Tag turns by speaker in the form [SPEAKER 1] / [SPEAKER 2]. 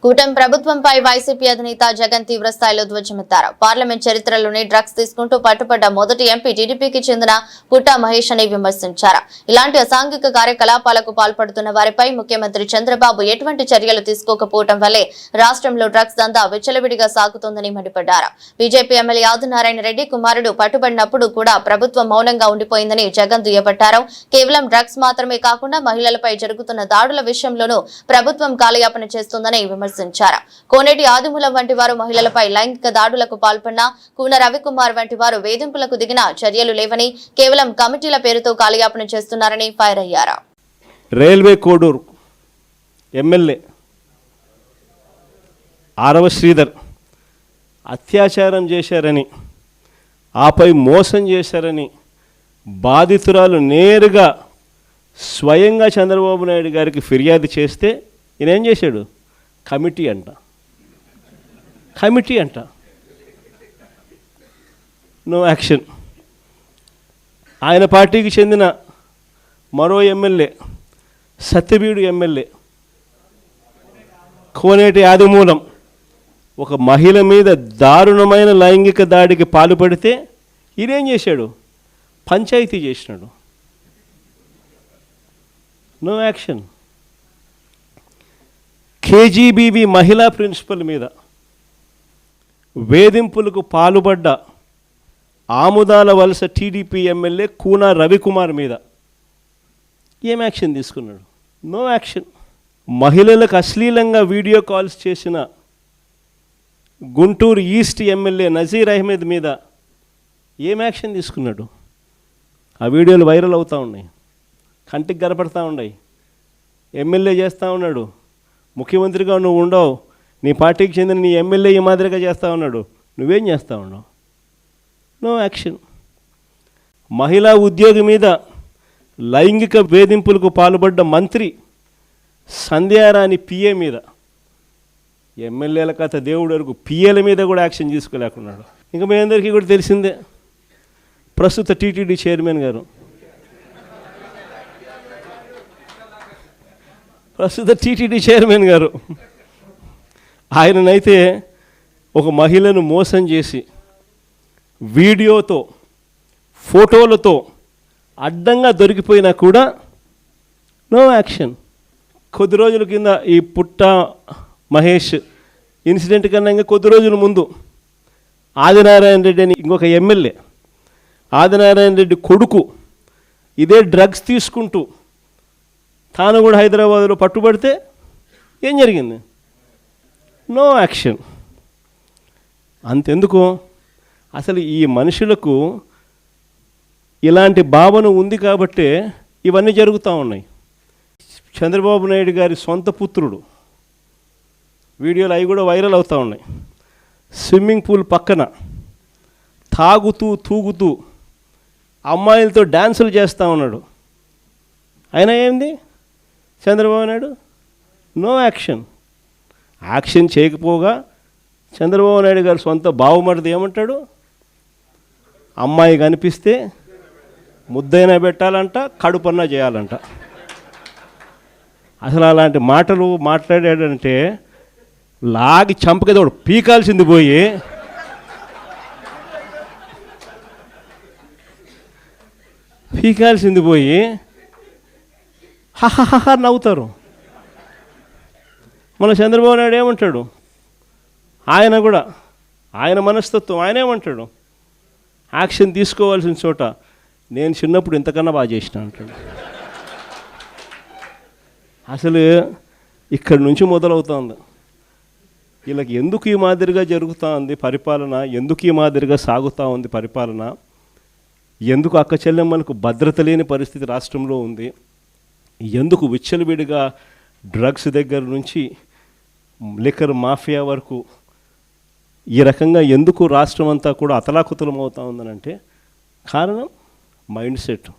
[SPEAKER 1] కూటమి ప్రభుత్వంపై వైసీపీ అధినేత జగన్ తీవ్ర స్థాయిలో ధ్వజమెత్తారు. పార్లమెంట్ చరిత్రలోనే డ్రగ్స్ తీసుకుంటూ పట్టుబడ్డ మొదటి ఎంపీ టీడీపీకి చెందిన పుట్టా మహేష్ అని విమర్శించారు. ఇలాంటి అసాంఘిక కార్యకలాపాలకు పాల్పడుతున్న వారిపై ముఖ్యమంత్రి చంద్రబాబు ఎటువంటి చర్యలు తీసుకోకపోవడం వల్లే రాష్ట్రంలో డ్రగ్స్ దందా విచ్చలవిడిగా సాగుతోందని మండిపడ్డారు. బీజేపీ ఎమ్మెల్యే ఆదినారాయణ రెడ్డి కుమారుడు పట్టుబడినప్పుడు కూడా ప్రభుత్వం మౌనంగా ఉండిపోయిందని జగన్ దుయ్యబట్టారు. కేవలం డ్రగ్స్ మాత్రమే కాకుండా మహిళలపై జరుగుతున్న దాడుల విషయంలోనూ ప్రభుత్వం కాలయాపన చేస్తోందని విమర్శించారు. కోనేటి ఆదిమూలం వంటి వారు మహిళలపై లైంగిక దాడులకు పాల్పడిన కూన రవికుమార్ వంటి వారు వేధింపులకు దిగిన చర్యలు లేవని కేవలం కమిటీల పేరుతో కాలయాపన చేస్తున్నారని ఫైర్ అయ్యారు.
[SPEAKER 2] రైల్వే కోడూరు ఎమ్మెల్యే ఆరవ శ్రీధర్ అత్యాచారం చేశారని ఆపై మోసం చేశారని బాధితురాలు నేరుగా స్వయంగా చంద్రబాబు నాయుడు గారికి ఫిర్యాదు చేస్తే ఈయన ఏం చేశాడు? కమిటీ అంట నో యాక్షన్. ఆయన పార్టీకి చెందిన మరో ఎమ్మెల్యే సత్యవీడు ఎమ్మెల్యే కోనేటి ఆదిమూలం ఒక మహిళ మీద దారుణమైన లైంగిక దాడికి పాల్పడితే ఈయనేం చేశాడు? పంచాయతీ చేసినాడు. No action. కేజీబీవీ మహిళా ప్రిన్సిపల్ మీద వేధింపులకు పాల్పడ్డ ఆముదాల వలస టీడీపీ ఎమ్మెల్యే కూన రవికుమార్ మీద ఏం యాక్షన్ తీసుకున్నాడు? No action. మహిళలకు అశ్లీలంగా వీడియో కాల్స్ చేసిన గుంటూరు ఈస్ట్ ఎమ్మెల్యే నజీర్ అహ్మద్ మీద ఏం యాక్షన్ తీసుకున్నాడు? ఆ వీడియోలు వైరల్ అవుతూ ఉన్నాయి, కంటికి కనపడతా ఉన్నాయి. ఎమ్మెల్యే చేస్తూ ఉన్నాడు, ముఖ్యమంత్రిగా నువ్వు ఉండవు, నీ పార్టీకి చెందిన నీ ఎమ్మెల్యే ఈ మాదిరిగా చేస్తూ ఉన్నాడు, నువ్వేం చేస్తూ ఉన్నావు? No action. మహిళా ఉద్యోగి మీద లైంగిక వేధింపులకు పాల్పడ్డ మంత్రి సంధ్యారాణి పిఏ మీద, ఎమ్మెల్యేల కథ దేవుడు వరకు పిఏల మీద కూడా యాక్షన్ తీసుకోలేకున్నాడు. ఇంకా మీ అందరికీ కూడా తెలిసిందే, ప్రస్తుత టీటీడీ చైర్మన్ గారు, ఆయననైతే ఒక మహిళను మోసం చేసి వీడియోతో ఫోటోలతో అడ్డంగా దొరికిపోయినా కూడా నో యాక్షన్. కొద్ది రోజుల కింద ఈ పుట్టా మహేష్ ఇన్సిడెంట్ కన్నా ఇంకా కొద్ది రోజుల ముందు ఆదినారాయణ రెడ్డి అని ఇంకొక ఎమ్మెల్యే, ఆదినారాయణ రెడ్డి కొడుకు ఇదే డ్రగ్స్ తీసుకుంటూ తాను కూడా హైదరాబాద్లో పట్టుబడితే ఏం జరిగింది? No action. అంతెందుకు, అసలు ఈ మనుషులకు ఇలాంటి భావన ఉంది కాబట్టే ఇవన్నీ జరుగుతూ ఉన్నాయి. చంద్రబాబు నాయుడు గారి సొంత పుత్రుడు, వీడియోలు అవి కూడా వైరల్ అవుతూ ఉన్నాయి, స్విమ్మింగ్ పూల్ పక్కన తాగుతూ తూగుతూ అమ్మాయిలతో డ్యాన్సులు చేస్తూ ఉన్నాడు. అయినా ఏంది Chandrababu Naidu? No action. Action చేయకపోగా చంద్రబాబు నాయుడు గారు సొంత బావమరిది ఏమంటాడు? అమ్మాయి కనిపిస్తే ముద్దైనా పెట్టాలంట, కడుపన్నా చేయాలంట. అసలు అలాంటి మాటలు మాట్లాడాడంటే లాగి చంపకేదోడు పీకాల్సింది పోయి హహహ నవ్వుతారు. మన చంద్రబాబు నాయుడు ఏమంటాడు? ఆయన కూడా ఆయన మనస్తత్వం, ఆయన ఏమంటాడు? యాక్షన్ తీసుకోవాల్సిన చోట నేను చిన్నప్పుడు ఇంతకన్నా బాగా చేసిన అంటాడు. అసలు ఇక్కడి నుంచి మొదలవుతుంది. వీళ్ళకి ఎందుకు ఈ మాదిరిగా జరుగుతూ ఉంది పరిపాలన, ఎందుకు ఈ మాదిరిగా సాగుతూ ఉంది పరిపాలన, ఎందుకు అక్క చెల్లెమ్మలకు భద్రత లేని పరిస్థితి రాష్ట్రంలో ఉంది, ఎందుకు విచ్చలవిడిగా డ్రగ్స్ దగ్గర నుంచి లిక్కర్ మాఫియా వరకు ఈ రకంగా ఎందుకు రాష్ట్రం అంతా కూడా అతలాకుతలం అవుతూ ఉందనంటే కారణం మైండ్ సెట్.